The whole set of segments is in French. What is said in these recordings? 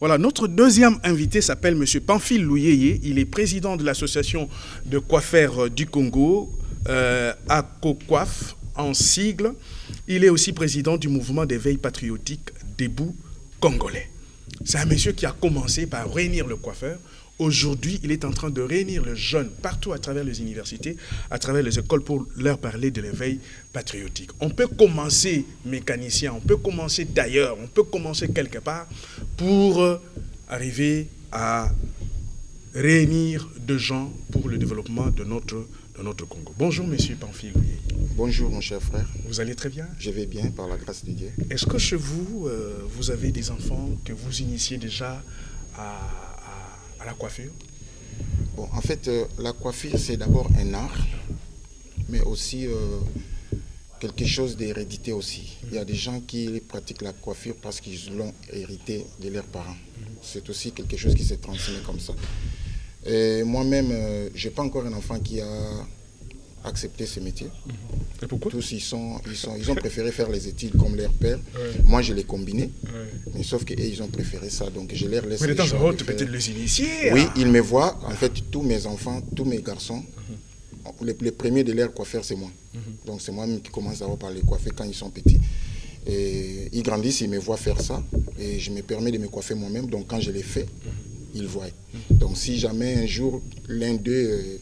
Voilà, notre deuxième invité s'appelle M. Pamphile Louyeye. Il est président de l'association de coiffeurs du Congo, ACOCOIF en sigle. Il est aussi président du mouvement d'éveil patriotique Debout Congolais. C'est un monsieur qui a commencé par réunir le coiffeur. Aujourd'hui, il est en train de réunir les jeunes partout à travers les universités, à travers les écoles pour leur parler de l'éveil patriotique. On peut commencer mécanicien, on peut commencer d'ailleurs, on peut commencer quelque part pour arriver à réunir des gens pour le développement de notre Congo. Bonjour, monsieur Pamphile. Bonjour, mon cher frère. Vous allez très bien? Je vais bien, par la grâce de Dieu. Est-ce que chez vous, vous avez des enfants que vous initiez déjà à la coiffure? Bon, en fait, la coiffure, c'est d'abord un art, mais aussi quelque chose d'hérédité aussi. Il y a des gens qui pratiquent la coiffure parce qu'ils l'ont hérité de leurs parents. C'est aussi quelque chose qui s'est transmis comme ça. Et moi-même, je n'ai pas encore un enfant qui a accepté ce métier. Et pourquoi? Tous, ils ont préféré faire les études comme leur père. Ouais. Moi, je l'ai combiné. Ouais. Mais sauf qu'eux, ils ont préféré ça. Donc, je leur laisse. Mais de temps en temps, peut-être les initier. Oui, ils me voient. En fait, tous mes enfants, tous mes garçons, les premiers de leur coiffeur, c'est moi. Donc, c'est moi-même qui commence d'abord par les coiffer quand ils sont petits. Et ils grandissent, ils me voient faire ça. Et je me permets de me coiffer moi-même. Donc, quand je les fais, ils voient. Donc, si jamais un jour, l'un d'eux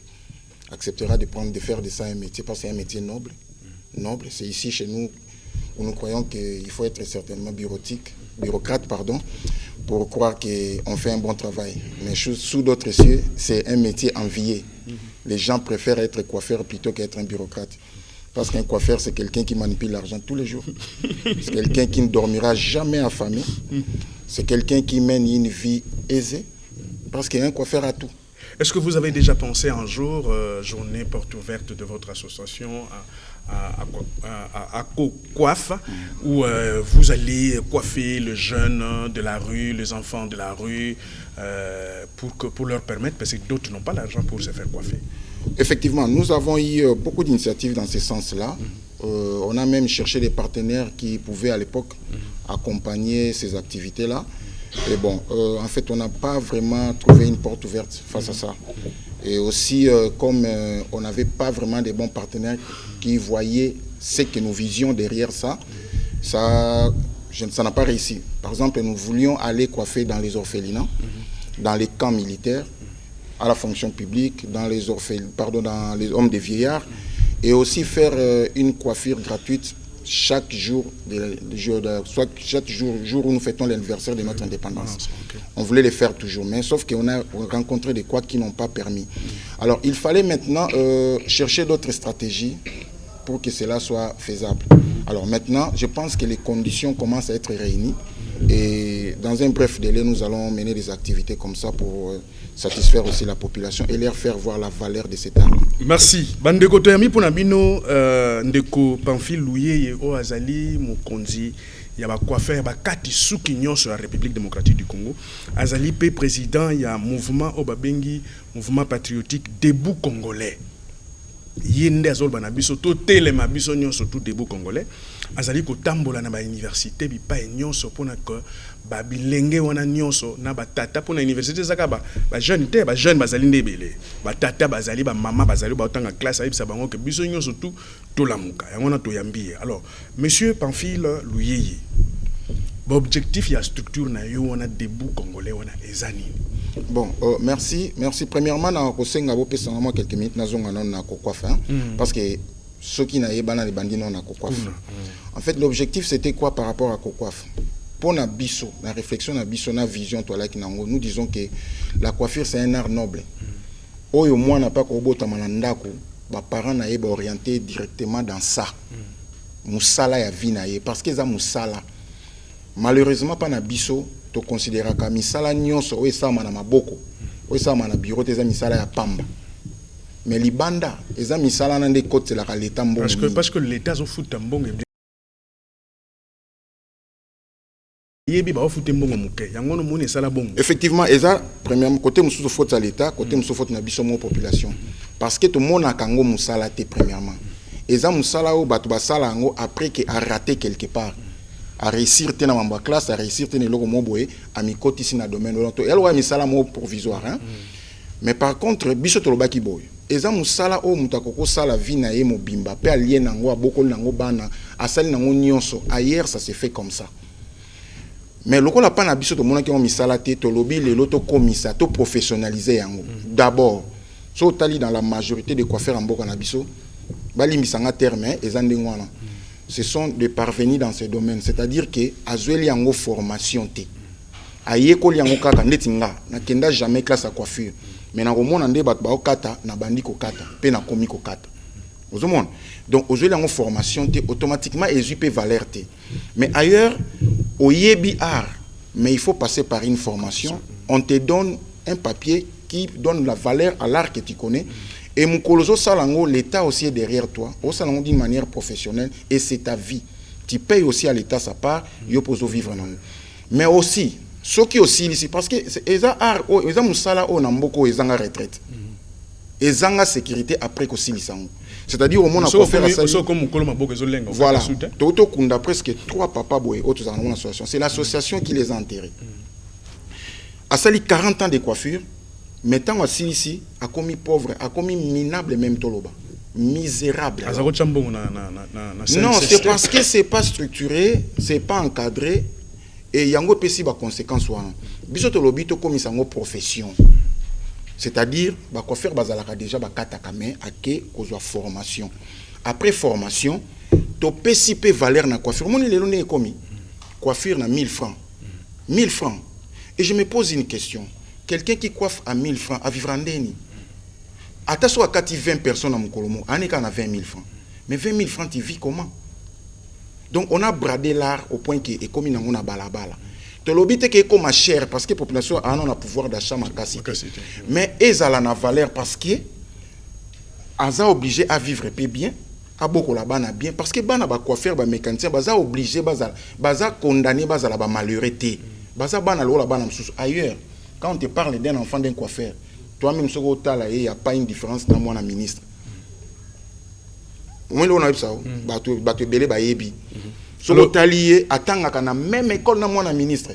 acceptera de faire de ça un métier, parce que c'est un métier noble. C'est ici, chez nous, où nous croyons qu'il faut être certainement bureaucrate, pour croire qu'on fait un bon travail. Mais sous d'autres cieux, c'est un métier envié. Les gens préfèrent être coiffeur plutôt qu'être un bureaucrate. Parce qu'un coiffeur, c'est quelqu'un qui manipule l'argent tous les jours. C'est quelqu'un qui ne dormira jamais affamé. C'est quelqu'un qui mène une vie aisée. Parce qu'un coiffeur a tout. Est-ce que vous avez déjà pensé un jour, journée porte ouverte de votre association à COCOIF, où vous allez coiffer les jeunes de la rue, les enfants de la rue, pour leur permettre, parce que d'autres n'ont pas l'argent pour se faire coiffer? Effectivement, nous avons eu beaucoup d'initiatives dans ce sens-là. On a même cherché des partenaires qui pouvaient à l'époque accompagner ces activités-là. Et bon, en fait, on n'a pas vraiment trouvé une porte ouverte face à ça. Et aussi, comme on n'avait pas vraiment de bons partenaires qui voyaient ce que nous visions derrière ça, ça n'a pas réussi. Par exemple, nous voulions aller coiffer dans les orphelinats, dans les camps militaires, à la fonction publique, dans les hommes des vieillards, et aussi faire une coiffure gratuite chaque jour où nous fêtons l'anniversaire de notre indépendance. Okay. On voulait les faire toujours, mais sauf qu'on a rencontré des couacs qui n'ont pas permis. Alors, il fallait maintenant chercher d'autres stratégies pour que cela soit faisable. Alors maintenant, je pense que les conditions commencent à être réunies et dans un bref délai, nous allons mener des activités comme ça pour satisfaire aussi la population et leur faire voir la valeur de cet art. Merci. Bandeko toyami pona bino ndeko Pamphile Louyeye o azali mokonzi ya ba coiffeur ba kati suki nyonso la République démocratique du Congo. Azali pe président ya mouvement obabengi mouvement patriotique Debout Congolais. Yende azol bana biso to telema biso nyonso tout Debout Congolais. Azali ko tambola na ba université bi pa nyonso pona ko ba bilenge wana nyonso na ba tata pona université zaka ba jeune bazali ndebele ba tata bazali ba mama bazali ba otanga classe ayibisa bango ke biso nyonso tout to lamuka yango na to yambie. Alors monsieur Pamphile Louyeye, l'objectif ya structure na yo wana Debout Congolais wana ezani. Bon, merci. Premièrement, na kosenga bo pesa moi quelques minutes na zonga na COCOIF parce que ceux qui n'avaient pas les bandits non à COCOIF. En fait, l'objectif c'était quoi par rapport à COCOIF? Pour la biso, la réflexion na biso na vision toi là qui nous disons que la coiffure c'est un art noble. Oyo moi n'a pas kobota manandako, ba parents na ba orienté directement dans ça. Musala ya vie na ye parce que ça musala. Malheureusement pas na biso to considérer ka misala nyonso oyo sama na maboko. Oyo sama na bureau te za misala ya pamba. Mais libanda eza misala na nde côté la l'état mbongo. Parce que l'état zo fout mbongo. Effectivement, eza premièrement côté mususu faute à l'état, côté mususu faute na biso mo population. Parce que tout monde a kango musala te premièrement. Eza musala o batu basala ngo après que a raté quelque part. à réussir dans ma classe, à réussir dans le moboé, à mi côté ici dans le domaine. Et alors, il y a misala mo provisoire. Hein? Mais par contre, biso to lobaki boy. Eza musala o mutakoko sala vie na ye mobimba. Pe alien nango aboko nango bana, asali nango nyonso. Ailleurs, ça s'est fait comme ça. Mais le la pana biso to mona ki on misala te to lobi le loto komisa to professionnaliser yango. D'abord, so tali dans la majorité des coiffeurs en boka na biso, bali misanga terme ezande ngwana. Ce sont des parvenus dans ce domaine, c'est-à-dire que azueli yango formation te. Aye ko yango kaka netinga na kenda jamais classe à coiffure. Mais na komona nde bat ba okata na bandi ko kata, pe na komi ko kata. Ozomona. Donc azueli yango formation te automatiquement ezupe valeur te. Mais ailleurs au yebi art, mais il faut passer par une formation. On te donne un papier qui donne la valeur à l'art que tu connais. Et Moukolozo Salango, l'État aussi est derrière toi, au Salango d'une manière professionnelle, et c'est ta vie. Tu payes aussi à l'État sa part, il faut vivre. Mais aussi, ceux qui aussi ici, parce que les art, les moussala au Namboko, ils ont la retraite. Ils ont la sécurité après aussi lisango. C'est-à-dire au monde a faire ça. Voilà. Toto Kunda presque 3 papas boy autres dans mon association. C'est l'association qui les a enterrés. A sali 40 ans de coiffure. Maintenant, ici, a commis pauvre, a commis minable même toloba. Misérable. Non, c'est parce que c'est pas structuré, c'est pas encadré, et il y a des conséquences. Biso tolobi to commis sango profession. C'est-à-dire, quoi faire bazalaka déjà katakame ake kozwa formation. Après formation, to PCP valeur na coiffure. Mon lelo ne commis. Coiffure na 1000 francs. 1000 francs. Et je me pose une question. Quelqu'un qui coiffe à 1000 francs, à vivre en déni. Attention à 20 personnes à Moukolomo, on est à 20 000 francs. Mais 20 000 francs, tu vis comment? Donc on a bradé l'art au point qu'il est comme on a balabala. Tu l'obité qui est comme cher parce que la population a un pouvoir d'achat ma cassité. Mais ils ont la valeur parce que ils sont obligés à vivre bien, à beaucoup là-bas bien, parce que bana ba coiffeur ba mécanicien, ils sont obligés, ils sont condamnés, ils sont malheureux. Ils sont là-bas ailleurs. Quand on te parle d'un enfant d'un coiffeur, toi-même, il n'y a pas une différence dans mon ministre. Moi, on a eu ça. Tu belé bayebi. So l'Italie attend à la même école dans mon ministre.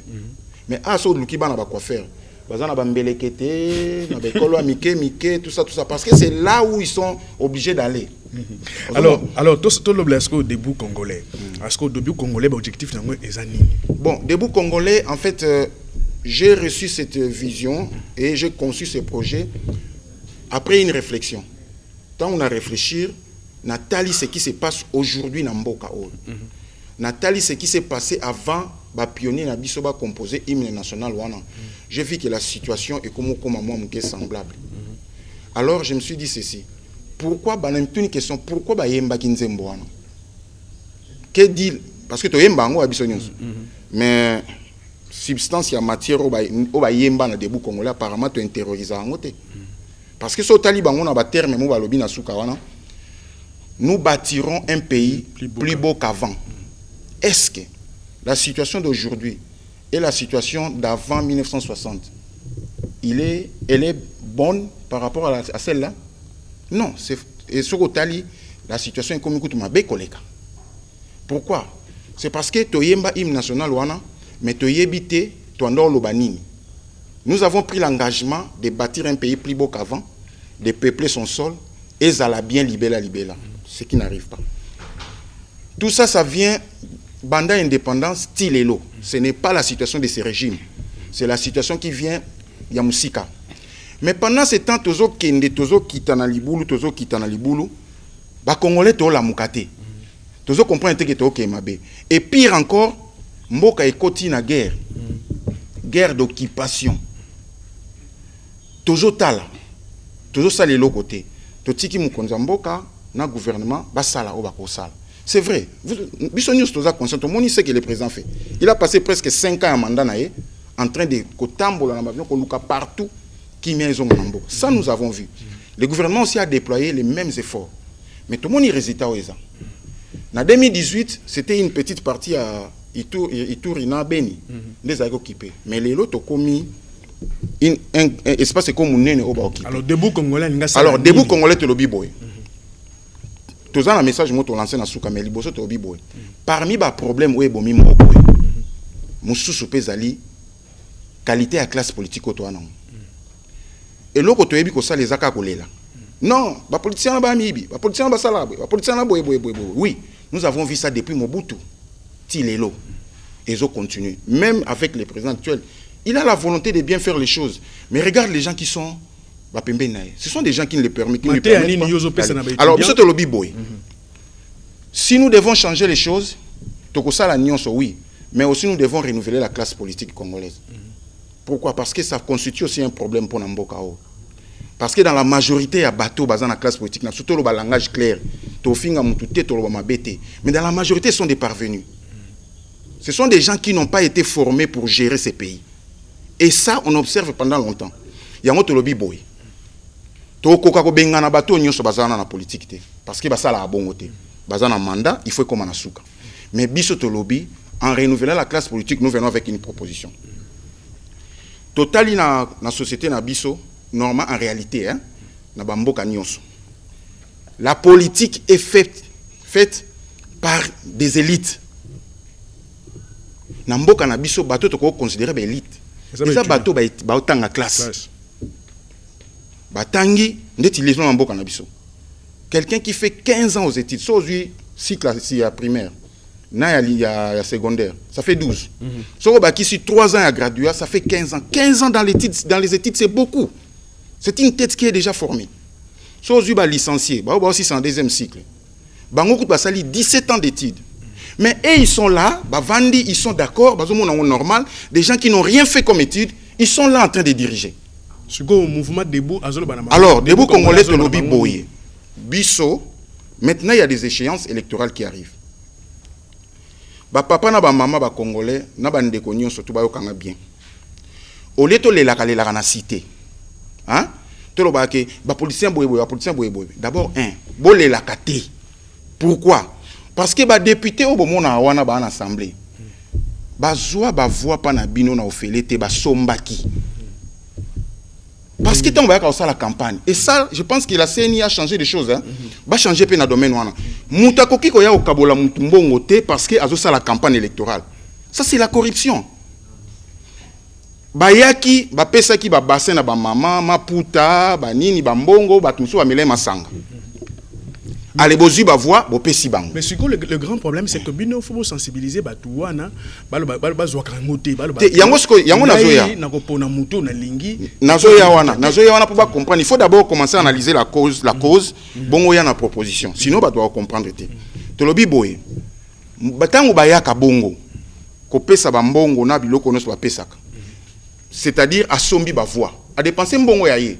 Mais à ce qui va na coiffeur, bazana ba mbelekete, na bekolo mike tout ça parce que c'est là où ils sont obligés d'aller. Alors tout l'oblasco debout congolais. Est-ce que debout congolais objectif nango ezani? Bon, debout congolais en fait j'ai reçu cette vision et j'ai conçu ce projet après une réflexion. Quand on a réfléchi, Nathalie, ce qui se passe aujourd'hui dans Mboka. Nathalie, ce qui s'est passé avant, les pionniers na biso ba composé hymne national wana. J'ai vu que la situation est comme moi semblable. Alors je me suis dit ceci. Pourquoi une question, pourquoi ba yemba kinzembo wana? Que dit parce que to yemba ngo abiso nyonso. Mais substance et matière au yemba na debout congolais apparemment tu intériorises en côté parce que ce taliban on a ba terme mo ba lobi na suka wana nous bâtirons un pays plus beau qu'avant. Est-ce que la situation d'aujourd'hui et la situation d'avant 1960 elle est bonne par rapport à celle-là? Non, c'est et sur Otali la situation est comme écoute ma békoleka. Pourquoi? C'est parce que to yemba hymne national wana mais nous avons pris l'engagement de bâtir un pays plus beau qu'avant, de peupler son sol, et ça l'a bien libéla, ce qui n'arrive pas. Tout ça, ça vient, banda indépendance, style et l'eau. Ce n'est pas la situation de ces régimes, c'est la situation qui vient Yamusika. Mais pendant ce temps, tozo kende, tozo kitana libulu, ba Congolais to la mukate. Tozo comprendre que to kemabe. Et pire encore, Mboka ekoti na guerre d'occupation. Toujours tala, toujours ça les côté. Totiki mukonza Mboka na gouvernement basala o bakosala. C'est vrai. Bisonius toza conscient. Tout le monde sait que le président fait. Il a passé presque 5 ans en mandat naé, en train de kotambola na avion ko partout qui met en Mboka. Ça nous avons vu. Le gouvernement aussi a déployé les mêmes efforts. Mais tout le monde y résultat au ESA. En 2018, c'était une petite partie à Iturina Beni, les a occupés. Mais les autres ont commis un espace comme un occupé. Alors, debout congolais, debout congolais, tu l'as boy. Tous un message que tu lancé dans Souka, mais liboso tu l'as boy. Parmi les problèmes où est bomi Mboka, mosusu pezali qualité à classe politique au non. Et l'autre to yebi ko ça les aka kolela. Non, ba politicien ba mibi, ba politicien ba salabwe, ba politicien na boye. Oui, nous avons vu ça depuis Mobutu. Tilelo. Et ils ont continué. Même avec les présidents actuels, il a la volonté de bien faire les choses. Mais regarde les gens qui sont ce sont des gens qui ne le permettent pas. Alors, si nous devons changer les choses, oui, mais aussi nous devons renouveler la classe politique congolaise. Pourquoi? Parce que ça constitue aussi un problème pour Namboka. Parce que dans la majorité, il y a bateau dans la classe politique, surtout le langage clair. Mais dans la majorité, ce sont des parvenus. Ce sont des gens qui n'ont pas été formés pour gérer ces pays. Et ça, on observe pendant longtemps. Il y a un autre lobby boy. Politique parce que ça la bon côté bazana mandat il faut comme un asuka mais biso to lobby en renouvelant la classe politique nous venons avec une proposition totali na société na biso normal en réalité hein na bamboka nyonso la politique est faite par des élites na mboka na biso bato to ko considérer ba élite ça bato ba otanga classe Batangi, quelqu'un qui fait 15 ans aux études, soit aujourd'hui, cycle primaire, il y a secondaire, ça fait 12. Soit qui suit 3 ans à graduat, ça fait 15 ans. 15 ans dans les études, c'est beaucoup. C'est une tête qui est déjà formée. Soit aujourd'hui, licencié, aussi c'est en deuxième cycle. Ça 17 ans d'études. Mais eux, ils sont là, Vandi, ils sont d'accord, normal. Des gens qui n'ont rien fait comme études, ils sont là en train de diriger. Alors, debout congolais de lobby boye. Bisso, maintenant il y a des échéances électorales qui arrivent. Papa na maman ba congolais na ba ndeko nyonso to ba yokanga bien. Au lieu to lelaka na cité. Hein? To lo ba ke ba politicien boye. D'abord bo lelaka te. Pourquoi? Parce que ba député au bomona wana ba en assemblée. Ba zoa ba voix pas na bino na ofele te ba sombaki. Parce que tu vas faire la campagne. Et ça, je pense que la CNI a changé des choses. Va changer dans le domaine. Moutakoki koya au Kabola Moutumbongo parce que a la campagne électorale. Ça, c'est la corruption. Bayaki, Pesaki, Bassin, Maman, Maputa, Banini, Bambongo, Batuso, Amele Masanga. Allez, bozu ba voix, bo pesi bang. Mais ce que le grand problème c'est que bino faut sensibiliser batuwana, bazwa kangote, yango nazoya. Na kopona muto na lingi. Nazoya wana pour comprendre, il faut d'abord commencer à analyser la cause, bongo ya na proposition. Sinon ba doit comprendre te. To lobi boye. Batango bayaka bongo. Ko pesa bambongo na biloko no so ba pesaka. C'est-à-dire à sombi ba voix. A dépenser mbongo ya ye.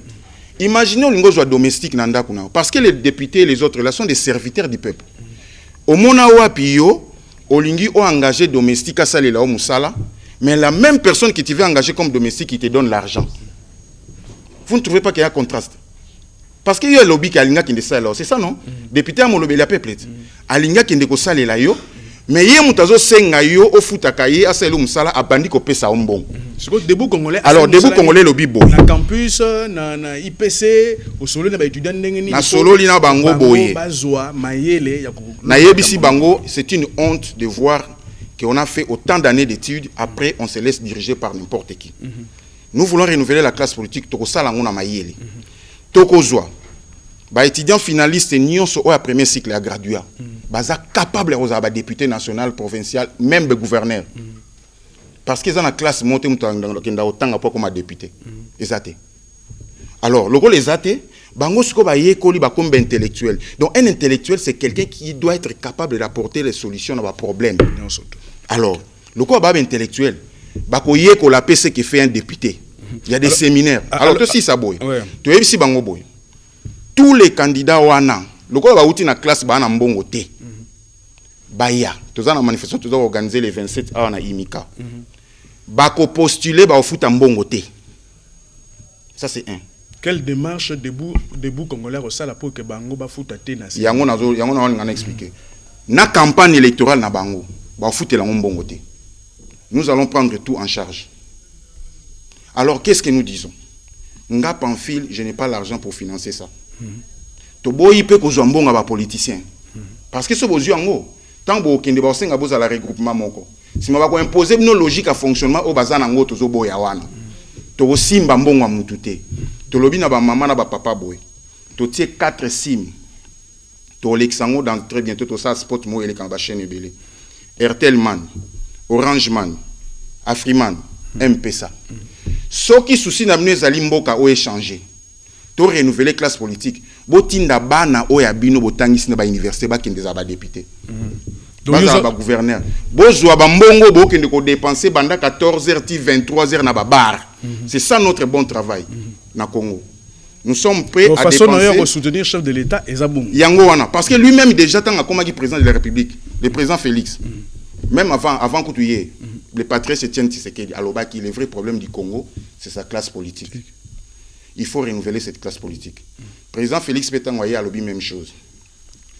Imaginons l'ingozwa domestique nanda kuna parce que les députés et les autres là sont des serviteurs du peuple. Au mona wapi yo olingi o engagé domestique à salela o musala mais la même personne qui te veut engager comme domestique qui te donne l'argent. Vous ne trouvez pas qu'il y a un contraste? Parce qu'il y a un lobby qui a l'inga qui ne sale c'est ça non? Député à mon lobby la peuple. Alinga qui ne ko salela yo mais yé mutazo senga yo o futakaye a selo musala abandi ko pesa ombon. Debout congolais. Alors debout congolais lobby boy. Na campus na IPC au solo na ba étudiant ndengeni. Na solo lina bango boye. Bazwa mayele ya na yebisi bango, c'est une honte de voir qu'on a fait autant d'années d'études après on se laisse diriger par n'importe qui. Nous voulons renouveler la classe politique toko sala ngona mayele. Toko zwa. Ba étudiant finaliste nyonso o ya premier cycle ya graduat. Baza capable de ba député national, provincial, même le gouverneur. Parce qu'ils ont la classe montée dans autant comme député. Exacté. Alors, le rôle les athées, bango siko ba yekoli ba comme intellectuel. Donc un intellectuel c'est quelqu'un qui doit être capable d'apporter les solutions à vos problèmes. Alors, le quoi ba intellectuel, ba ko yekola PC qui fait un député. Il y a des séminaires. Alors toi si ça boy. Tu es ici bango boy. Tous les candidats wana, le quoi ba outi na classe ba na mbongo té. Baya, tous en manifestation tous organiser les 27 heures na Imika. Bako postuler ba ofuta mbongo té. Ça c'est un. Quelle démarche debout congolais au sala pour que bango ba futa té na. Yango na ngana expliquer. Na campagne électorale na bango, ba futa la mbongo té. Nous allons prendre tout en charge. Alors qu'est-ce que nous disons? Nga Pamphile, je n'ai pas l'argent pour financer ça. Toboyi pe ko zombonga ba politicien. Parce que ce bozu yango tant bo kende ba senga boza la regroupement moko. Si on va imposer nos logiques à fonctionnement au bazar nango tozo boya wana. To simba mbongo mutute. To lobi na ba maman na ba papa boy. To tie 4 sim. To lexango dans très bientôt to ça spot mo ele kan ba chaîne belé. Airtel Man, Orange Man, Afriman, M-Pesa. Ce qui souci n'a mené zali mboka o échanger. To renouveler classe politique. Botinda bana o ya bino botangisi na ba université ba kende za ba député. Baza ba gouverneur. Bozwa ba mbongo bo kende ko dépenser banda 14h 23h na ba bar. C'est ça notre bon travail na Congo. Nous sommes prêts à dépenser pour soutenir le chef de l'État et Zabou. Yangoana parce que lui-même déjà tant comme président de la République, le président Félix. Même avant Koutouye, le patriarche Etienne Tshisekedi, alors que le vrai problème du Congo, c'est sa classe politique. Il faut renouveler cette classe politique. Le président Félix Pétangoye a lobby même chose.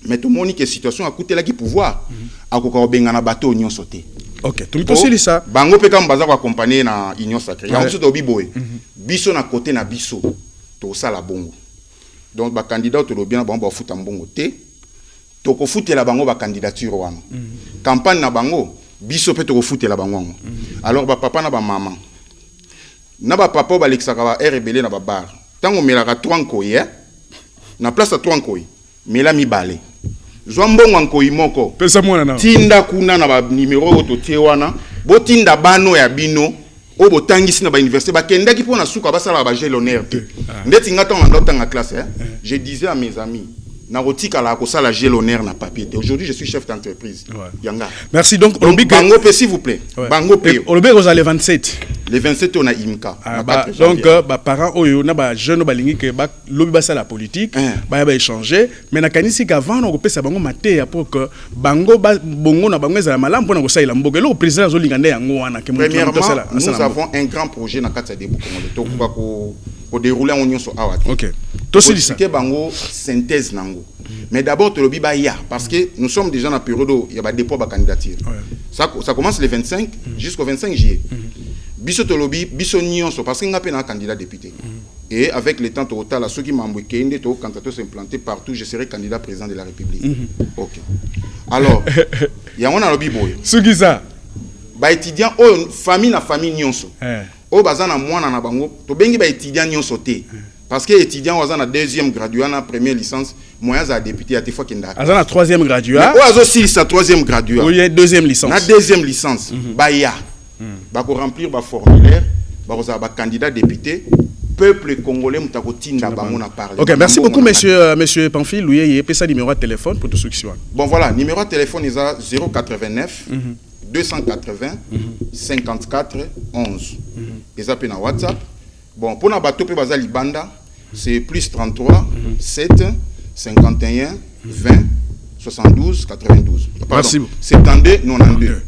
Mais tout le monde a situation à côté là qui pouvoir à Kokobengana bateau union sauté. Ok, tout le monde ça. Bango pe kam baza ko accompagner na union sacrée. Ya tout obi boy. Biso na côté na biso. To sala bongo. Donc ba candidat to lobi na bango ba futa mbongo te. To ko futela bango ba candidature wana. Campagne na bango biso pe to ko futela bango. Alors ba papa na ba maman. Na ba papa ba lexaka ba rebelle na ba bar. Tango melaka twanko ye. Na place à twanko ye. Mela mi balé. Zwambongo nkoyi moko. Pesa mwana na. Tinda kuna na ba numéro oto tewana. Bo tinda bano ya bino. O bo tangisi na ba université ba kenda ki pona suka ba sala ba gel honneur te. Ndeti ngata na ndota na classe Je disais à mes amis na rotika la ko sala gel honneur na papier. Aujourd'hui je suis chef d'entreprise. Yanga. Merci donc Bango pe s'il vous plaît. Bango pe. Olobé aux les 27. Les 27 on a IMCA. Donc parents oyo na ba jeune balingi ke ba lobi ba la politique ba échanger mais na kanisi qu'avant on pesa bango maté pour que bango bongo na bango ezala malam pona ko saila mboke le président zo lingande yango wana ke premièrement nous avons un grand projet na kati de Bukongo to kuba ko dérouler en union so awa. OK. To c'est ça. Bango synthèse nango. Mais d'abord to lobi ba ya parce que nous sommes déjà dans période il y a ba dépôt ba candidature. Ça commence le 25 jusqu'au 25 juillet. Biso tolobi biso nyonso parce que ngapé na candidat député. Et avec le temps total ceux qui m'emboué kende to candidat s'implanter partout je serai candidat président de la République. OK. Alors, il y a on a lobi boy. Ce qui ça ba étudiant o famille na famille nyonso. O bazana mwana na bango to bengi ba étudiant nyonso té. Parce que étudiant azana deuxième graduat na première licence moyen za député à te fois kenda. Azana troisième graduat. O azo si sa troisième graduat. Oui, deuxième licence. Na deuxième licence. Ba ya. Ba ko remplir ba formulaire, ba ko ba candidat député, peuple congolais mutako tinda bango na parler. OK, merci beaucoup monsieur Pamphile Louyeye, et ça numéro de téléphone pour tout ceux qui sont. Bon voilà, numéro de téléphone est à 089 280 54 11. Et ça peut na WhatsApp. Bon pour na bato pe bazali banda, c'est plus 33 7 51 20 72 92. Pardon. Merci. 72 92.